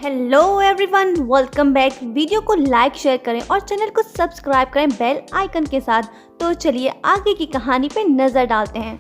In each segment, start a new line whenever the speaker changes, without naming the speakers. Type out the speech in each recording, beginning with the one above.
Hello everyone, welcome back. Video को like share करें और चैनल को सब्सक्राइब करें बेल आइकन के साथ। तो चलिए आगे की कहानी पे नजर डालते हैं।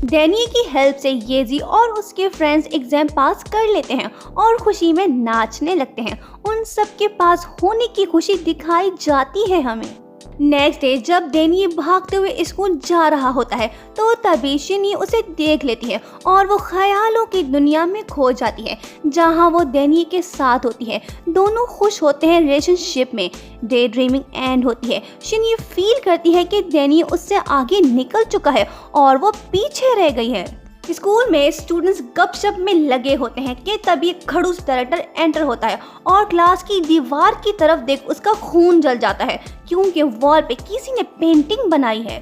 डैनी की हेल्प से येजी और उसके फ्रेंड्स एग्जाम पास कर लेते हैं और खुशी में नाचने लगते हैं। उन सब के पास होने की खुशी दिखाई जाती है हमें। नेक्स्ट डे जब डैनी भागते हुए स्कूल जा रहा होता है तो तभी शिनी उसे देख लेती है और वो ख्यालों की दुनिया में खो जाती है जहां वो डैनी के साथ होती है। दोनों खुश होते हैं रिलेशनशिप में। डे ड्रीमिंग एंड होती है। शिनी फील करती है कि डैनी उससे आगे निकल चुका है और वो पीछे रह गई है। स्कूल में स्टूडेंट्स गपशप में लगे होते हैं कि तभी खड़ूस डायरेक्टर एंटर होता है और क्लास की दीवार की तरफ देख उसका खून जल जाता है क्योंकि वॉल पे किसी ने पेंटिंग बनाई है।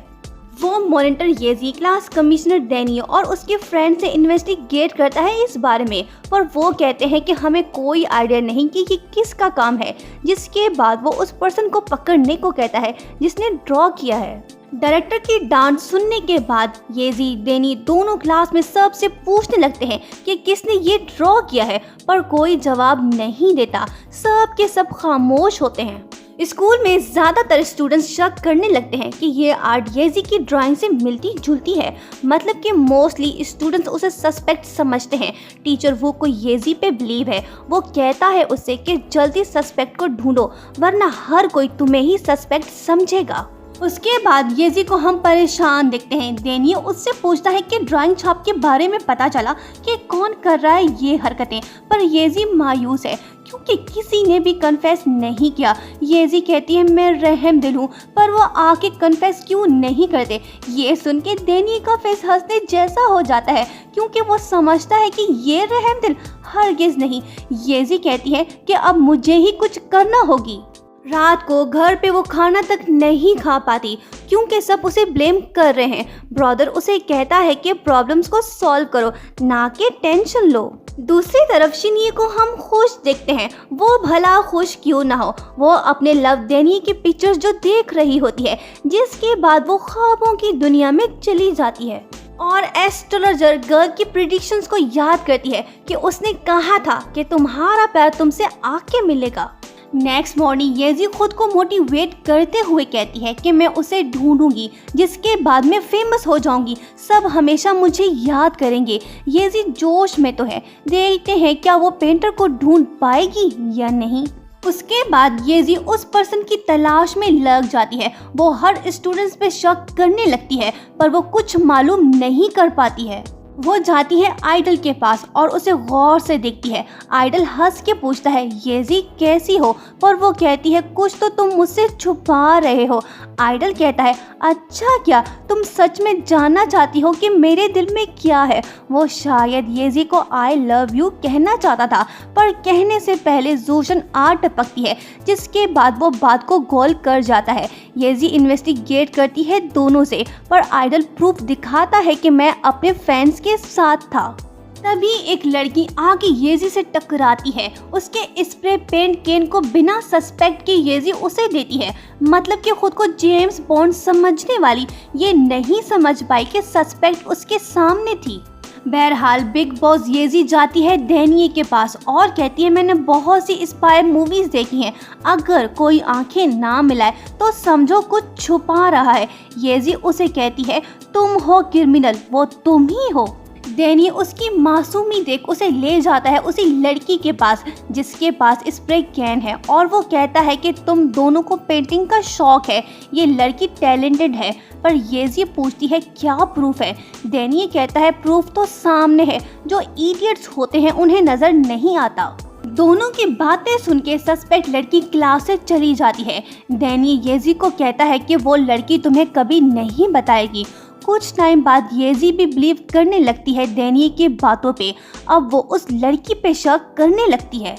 वो मॉनिटर येजी क्लास कमिश्नर डैनी और उसके फ्रेंड से इन्वेस्टिगेट करता है इस बारे में, पर वो कहते हैं कि हमें कोई आइडिया नहीं कि ये किसका काम है। जिसके बाद वो उस पर्सन को पकड़ने को कहता है जिसने ड्रॉ किया है। डायरेक्टर की डांट सुनने के बाद येजी डैनी दोनों क्लास में सबसे पूछने लगते हैं कि किसने ये ड्रॉ किया है, पर कोई जवाब नहीं देता। सब के सब खामोश होते हैं। स्कूल में ज़्यादातर स्टूडेंट्स शक करने लगते हैं कि ये आर्ट येजी की ड्राइंग से मिलती जुलती है, मतलब कि मोस्टली स्टूडेंट्स उसे सस्पेक्ट समझते हैं। टीचर वो को येजी पे बिलीव है। वो कहता है उससे कि जल्दी सस्पेक्ट को ढूंढो वरना हर कोई तुम्हें ही सस्पेक्ट समझेगा। उसके बाद येजी को हम परेशान देखते हैं। डैनी उससे पूछता है कि ड्राइंग छाप के बारे में पता चला कि कौन कर रहा है ये हरकतें, पर येजी मायूस है क्योंकि किसी ने भी कन्फेस नहीं किया। येजी कहती है मैं रहम दिल हूँ, पर वो आके कन्फेस क्यों नहीं करते। ये सुन के डैनी का फेस हंसने जैसा हो जाता है क्योंकि वो समझता है कि ये रहम दिल हरगिज नहीं। येजी कहती है कि अब मुझे ही कुछ करना होगी। रात को घर पे वो खाना तक नहीं खा पाती क्योंकि सब उसे ब्लेम कर रहे हैं। ब्रदर उसे कहता है कि प्रॉब्लम्स को सॉल्व करो ना कि टेंशन लो। दूसरी तरफ शिनी को हम खुश देखते हैं। वो भला खुश क्यों ना हो, वो अपने लव डैनी की पिक्चर्स जो देख रही होती है, जिसके बाद वो ख्वाबों की दुनिया में चली जाती है और एस्ट्रोलॉजर गर्ल की प्रेडिक्शंस को याद करती है कि उसने कहा था कि तुम्हारा प्यार तुमसे आके मिलेगा। नेक्स्ट मॉर्निंग येजी खुद को मोटिवेट करते हुए कहती है कि मैं उसे ढूंढूंगी जिसके बाद मैं फेमस हो जाऊंगी, सब हमेशा मुझे याद करेंगे। येजी जोश में तो है, देखते हैं क्या वो पेंटर को ढूंढ पाएगी या नहीं। उसके बाद येजी उस पर्सन की तलाश में लग जाती है। वो हर स्टूडेंट्स पे शक करने लगती है पर वो कुछ मालूम नहीं कर पाती है। वो जाती है आइडल के पास और उसे गौर से देखती है। आइडल हंस के पूछता है येजी कैसी हो, पर वो कहती है कुछ तो तुम मुझसे छुपा रहे हो। आइडल कहता है अच्छा क्या तुम सच में जानना चाहती हो कि मेरे दिल में क्या है। वो शायद येजी को आई लव यू कहना चाहता था, पर कहने से पहले जोशन आ टपकती है जिसके बाद वो बात को गोल कर जाता है। येजी इन्वेस्टिगेट करती है दोनों से, पर आइडल प्रूफ दिखाता है कि मैं अपने फैंस के साथ था। तभी एक लड़की आके येजी से टकराती है। उसके स्प्रे पेंट कैन को बिना सस्पेक्ट के येजी उसे देती है, मतलब कि खुद को जेम्स बॉन्ड समझने वाली ये नहीं समझ पाई कि सस्पेक्ट उसके सामने थी। बहरहाल बिग बॉस येजी जाती है डैनी के पास और कहती है मैंने बहुत सी स्पाई मूवीज देखी हैं, अगर कोई आंखें ना मिलाए तो समझो कुछ छुपा रहा है। येजी उसे कहती है तुम हो क्रिमिनल, वो तुम ही हो। डैनी उसकी मासूमी देख उसे ले जाता है उसी लड़की के पास जिसके पास स्प्रे कैन है और वो कहता है कि तुम दोनों को पेंटिंग का शौक है, ये लड़की टैलेंटेड है। पर येजी पूछती है क्या प्रूफ है। डैनी कहता है प्रूफ तो सामने है, जो इडियट्स होते हैं उन्हें नजर नहीं आता। दोनों की बातें सुन के सस्पेक्ट लड़की क्लास से चली जाती है। डैनी येजी को कहता है कि वो लड़की तुम्हें कभी नहीं बताएगी। कुछ टाइम बाद येजी भी बिलीव करने लगती है डैनी की बातों पे। अब वो उस लड़की पे शक करने लगती है।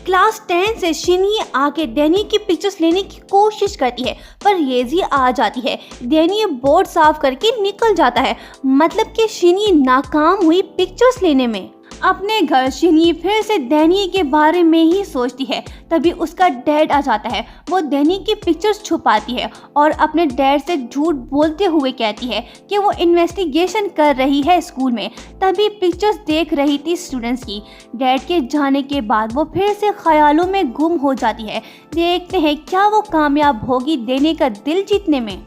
क्लास 10 से शिनी आके डैनी की पिक्चर्स लेने की कोशिश करती है पर येजी आ जाती है। डैनी बोर्ड साफ करके निकल जाता है, मतलब कि शिनी नाकाम हुई पिक्चर्स लेने में। अपने घर शिनी फिर से डैनी के बारे में ही सोचती है। तभी उसका डैड आ जाता है। वो डैनी की पिक्चर्स छुपाती है और अपने डैड से झूठ बोलते हुए कहती है कि वो इन्वेस्टिगेशन कर रही है स्कूल में, तभी पिक्चर्स देख रही थी स्टूडेंट्स की। डैड के जाने के बाद वो फिर से ख्यालों में गुम हो जाती है। देखते हैं क्या वो कामयाब होगी डैनी का दिल जीतने में।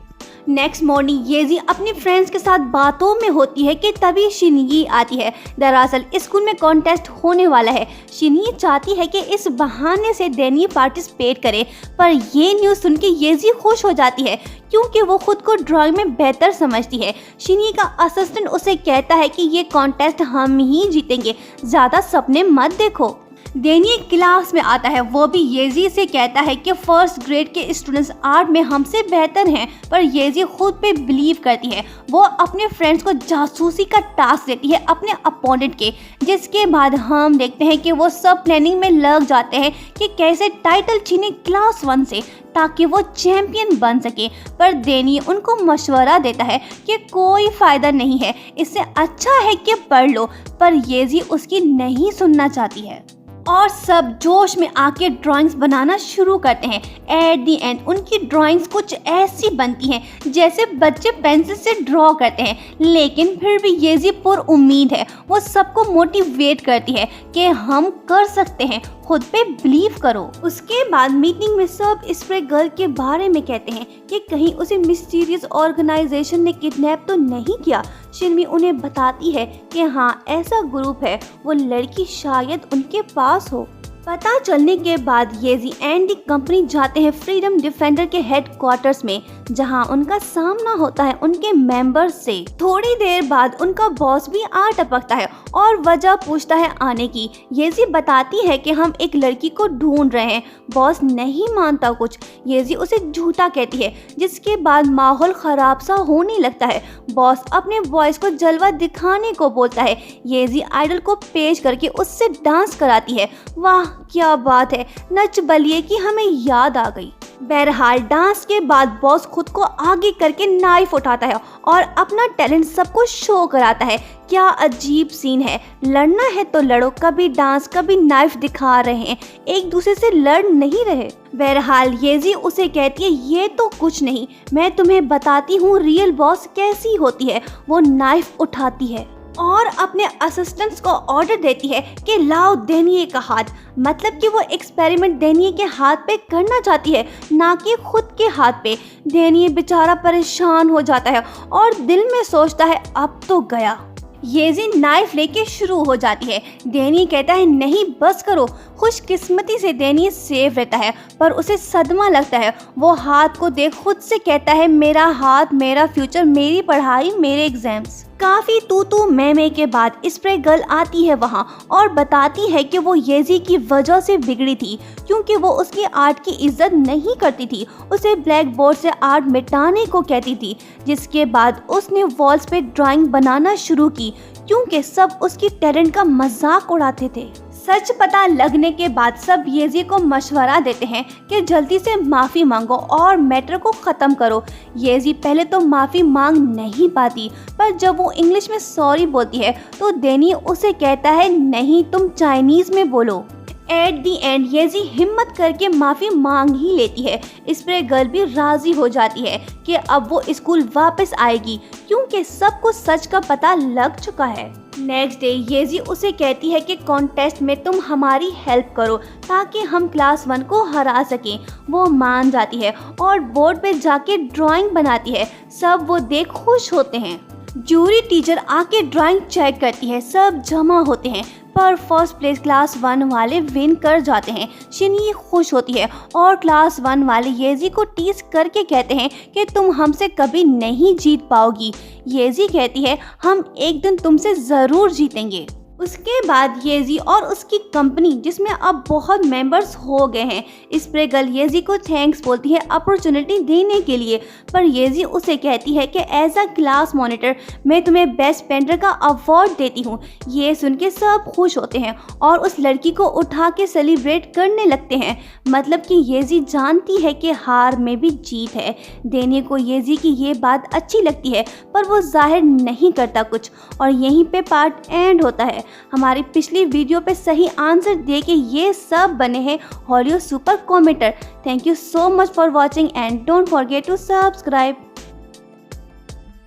नेक्स्ट मॉर्निंग येजी अपनी फ्रेंड्स के साथ बातों में होती है कि तभी शिनगी आती है। दरअसल स्कूल में कॉन्टेस्ट होने वाला है। शिनगी चाहती है कि इस बहाने से डैनी पार्टिसिपेट करे, पर ये न्यूज़ सुन के येजी खुश हो जाती है क्योंकि वो खुद को ड्राइंग में बेहतर समझती है। शिनगी का असिस्टेंट उसे कहता है कि ये कॉन्टेस्ट हम ही जीतेंगे, ज़्यादा सपने मत देखो। डैनी क्लास में आता है। वो भी येजी से कहता है कि फर्स्ट ग्रेड के स्टूडेंट्स आर्ट में हमसे बेहतर हैं, पर येजी खुद पे बिलीव करती है। वो अपने फ्रेंड्स को जासूसी का टास्क देती है अपने अपोनेंट के, जिसके बाद हम देखते हैं कि वो सब प्लानिंग में लग जाते हैं कि कैसे टाइटल छीने क्लास 1 से, ताकि वो चैंपियन बन सके। पर डैनी उनको मशवरा देता है कि कोई फ़ायदा नहीं है, इससे अच्छा है कि पढ़ लो, पर येजी उसकी नहीं सुनना चाहती है और सब जोश में आके ड्राइंग्स बनाना शुरू करते हैं। एट दी एंड उनकी ड्राइंग्स कुछ ऐसी बनती हैं जैसे बच्चे पेंसिल से ड्रॉ करते हैं, लेकिन फिर भी येजी पुरउम्मीद है। वो सबको मोटिवेट करती है कि हम कर सकते हैं, खुद पे बिलीव करो। उसके बाद मीटिंग में सब स्प्रे गर्ल के बारे में कहते हैं कि कहीं उसे मिस्टीरियस ऑर्गेनाइजेशन ने किडनैप तो नहीं किया। शिनमी उन्हें बताती है कि हाँ, ऐसा ग्रुप है, वो लड़की शायद उनके पास हो। पता चलने के बाद येजी एंड दी कंपनी जाते हैं फ्रीडम डिफेंडर के हेडक्वार्टर्स में, जहां उनका सामना होता है उनके मेंबर्स से। थोड़ी देर बाद उनका बॉस भी आ टपकता है और वजह पूछता है आने की। येजी बताती है कि हम एक लड़की को ढूंढ रहे हैं। बॉस नहीं मानता कुछ। येजी उसे झूठा कहती है, जिसके बाद माहौल खराब सा होने लगता है। बॉस अपने बॉयज को जलवा दिखाने को बोलता है। येजी आइडल को पेश करके उससे डांस कराती है। वाह क्या बात है, नच बलिए की हमें याद आ गई। बहरहाल डांस के बाद बॉस खुद को आगे करके नाइफ उठाता है और अपना टैलेंट सबको शो कराता है। क्या अजीब सीन है, लड़ना है तो लड़ो, कभी डांस कभी नाइफ दिखा रहे हैं, एक दूसरे से लड़ नहीं रहे। बहरहाल येजी उसे कहती है ये तो कुछ नहीं, मैं तुम्हें बताती हूँ रियल बॉस कैसी होती है। वो नाइफ उठाती है और अपने असिस्टेंट्स को ऑर्डर देती है कि लाओ डैनी का हाथ, मतलब कि वो एक्सपेरिमेंट डैनी के हाथ पे करना चाहती है, ना कि खुद के हाथ पे। डैनी बेचारा परेशान हो जाता है और दिल में सोचता है अब तो गया। येजी नाइफ लेके शुरू हो जाती है। डैनी कहता है नहीं बस करो। खुशकिस्मती से डैनी सेफ रहता है, पर उसे सदमा लगता है। वो हाथ को देख खुद से कहता है मेरा हाथ, मेरा फ्यूचर, मेरी पढ़ाई, मेरे एग्जाम्स। काफ़ी तू मैं के बाद स्प्रे गर्ल आती है वहाँ और बताती है कि वो येजी की वजह से बिगड़ी थी, क्योंकि वो उसकी आर्ट की इज्जत नहीं करती थी। उसे ब्लैक बोर्ड से आर्ट मिटाने को कहती थी, जिसके बाद उसने वॉल्स पे ड्राइंग बनाना शुरू की, क्योंकि सब उसकी टैलेंट का मजाक उड़ाते थे। सच पता लगने के बाद सब येजी को मशवरा देते हैं कि जल्दी से माफ़ी मांगो और मैटर को ख़त्म करो। येजी पहले तो माफ़ी मांग नहीं पाती, पर जब वो इंग्लिश में सॉरी बोलती है तो डैनी उसे कहता है नहीं, तुम चाइनीज़ में बोलो। एट दी एंड येजी हिम्मत करके माफ़ी मांग ही लेती है। स्प्रे गर्ल भी राज़ी हो जाती है कि अब वो स्कूल वापस आएगी, क्योंकि सबको सच का पता लग चुका है। नेक्स्ट डे येजी उसे कहती है कि कॉन्टेस्ट में तुम हमारी हेल्प करो ताकि हम क्लास 1 को हरा सकें। वो मान जाती है और बोर्ड पे जाके ड्राइंग बनाती है। सब वो देख खुश होते हैं। जूरी टीचर आके ड्राइंग चेक करती है। सब जमा होते हैं, पर फर्स्ट प्लेस क्लास 1 वाले विन कर जाते हैं। शिनी खुश होती है और क्लास 1 वाले येजी को टीज करके कहते हैं कि तुम हमसे कभी नहीं जीत पाओगी। येजी कहती है हम एक दिन तुमसे ज़रूर जीतेंगे। उसके बाद येजी और उसकी कंपनी, जिसमें अब बहुत मेंबर्स हो गए हैं, स्प्रे गर्ल येजी को थैंक्स बोलती है अपॉर्चुनिटी देने के लिए, पर येजी उसे कहती है कि एज अ क्लास मॉनिटर मैं तुम्हें बेस्ट पेंटर का अवार्ड देती हूँ। ये सुन के सब खुश होते हैं और उस लड़की को उठा के सेलिब्रेट करने लगते हैं। मतलब कि येजी जानती है कि हार में भी जीत है। डैनी को येजी की ये बात अच्छी लगती है, पर वो जाहिर नहीं करता कुछ, और यहीं पे पार्ट एंड होता है। हमारी पिछली वीडियो पे सही आंसर दे के ये सब बने हैं Hollywood super commentator. Thank you so much for watching and don't forget to subscribe.